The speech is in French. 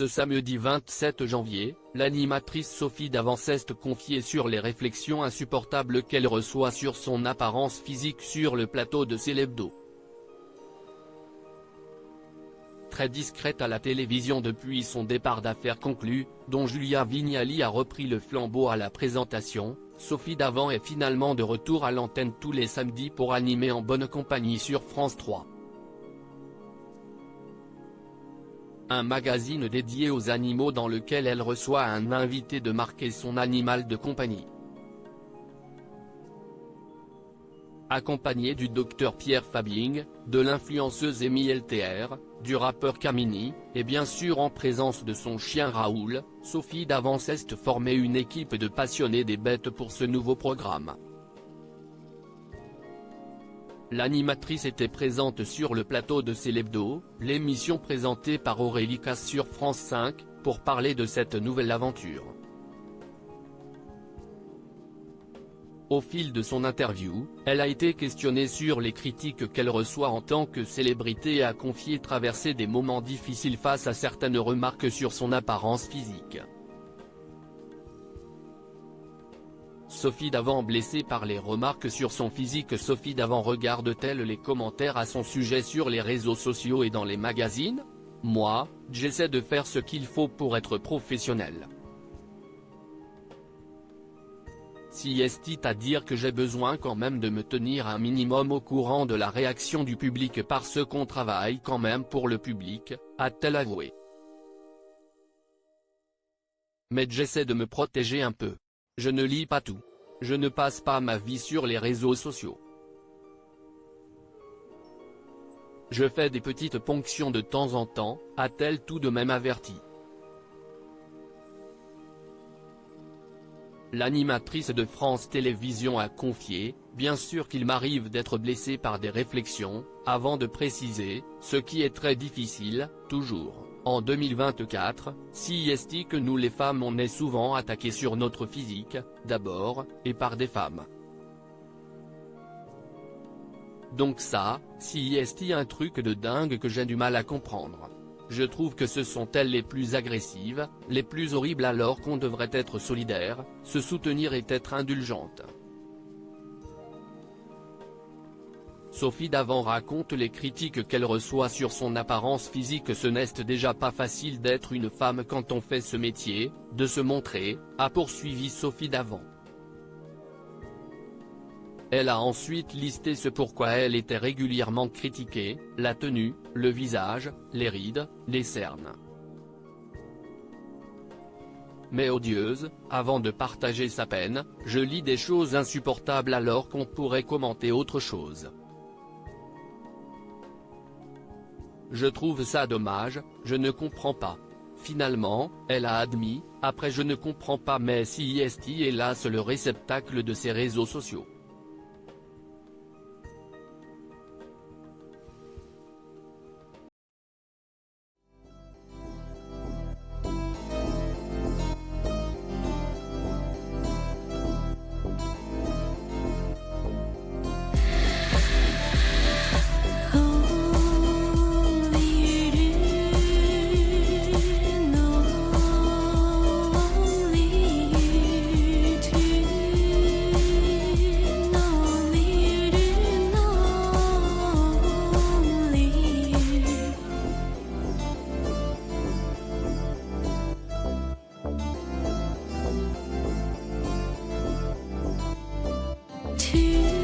Ce samedi 27 janvier, l'animatrice Sophie D'Avance confiait sur les réflexions insupportables qu'elle reçoit sur son apparence physique sur le plateau de Célébdo. Très discrète à la télévision depuis son départ d'Affaires conclues, dont Julia Vignali a repris le flambeau à la présentation, Sophie Davant est finalement de retour à l'antenne tous les samedis pour animer En bonne compagnie sur France 3. Un magazine dédié aux animaux dans lequel elle reçoit un invité de marque son animal de compagnie. Accompagnée du docteur Pierre Fabing, de l'influenceuse Amy LTR, du rappeur Kamini, et bien sûr en présence de son chien Raoul, Sophie D'Avance formait une équipe de passionnés des bêtes pour ce nouveau programme. L'animatrice était présente sur le plateau de Célébdo, l'émission présentée par Aurélie Casse sur France 5, pour parler de cette nouvelle aventure. Au fil de son interview, elle a été questionnée sur les critiques qu'elle reçoit en tant que célébrité et a confié traverser des moments difficiles face à certaines remarques sur son apparence physique. Sophie Davant blessée par les remarques sur son physique. Sophie Davant regarde-t-elle les commentaires à son sujet sur les réseaux sociaux et dans les magazines? Moi, j'essaie de faire ce qu'il faut pour être professionnelle. Si est à dire que j'ai besoin quand même de me tenir un minimum au courant de la réaction du public parce qu'on travaille quand même pour le public, a-t-elle avoué. Mais j'essaie de me protéger un peu. Je ne lis pas tout. Je ne passe pas ma vie sur les réseaux sociaux. Je fais des petites ponctions de temps en temps, a-t-elle tout de même averti. L'animatrice de France Télévisions a confié, bien sûr qu'il m'arrive d'être blessée par des réflexions, avant de préciser, ce qui est très difficile, toujours. En 2024, si est que nous les femmes on est souvent attaquées sur notre physique, d'abord, et par des femmes. Donc ça, si est un truc de dingue que j'ai du mal à comprendre. Je trouve que ce sont elles les plus agressives, les plus horribles alors qu'on devrait être solidaire, se soutenir et être indulgente. Sophie Davant raconte les critiques qu'elle reçoit sur son apparence physique. Ce n'est déjà pas facile d'être une femme quand on fait ce métier, de se montrer, a poursuivi Sophie Davant. Elle a ensuite listé ce pourquoi elle était régulièrement critiquée, la tenue, le visage, les rides, les cernes. Mais odieuse, avant de partager sa peine, je lis des choses insupportables alors qu'on pourrait commenter autre chose. Je trouve ça dommage, je ne comprends pas. Finalement, elle a admis, après je ne comprends pas mais si est hélas le réceptacle de ces réseaux sociaux. To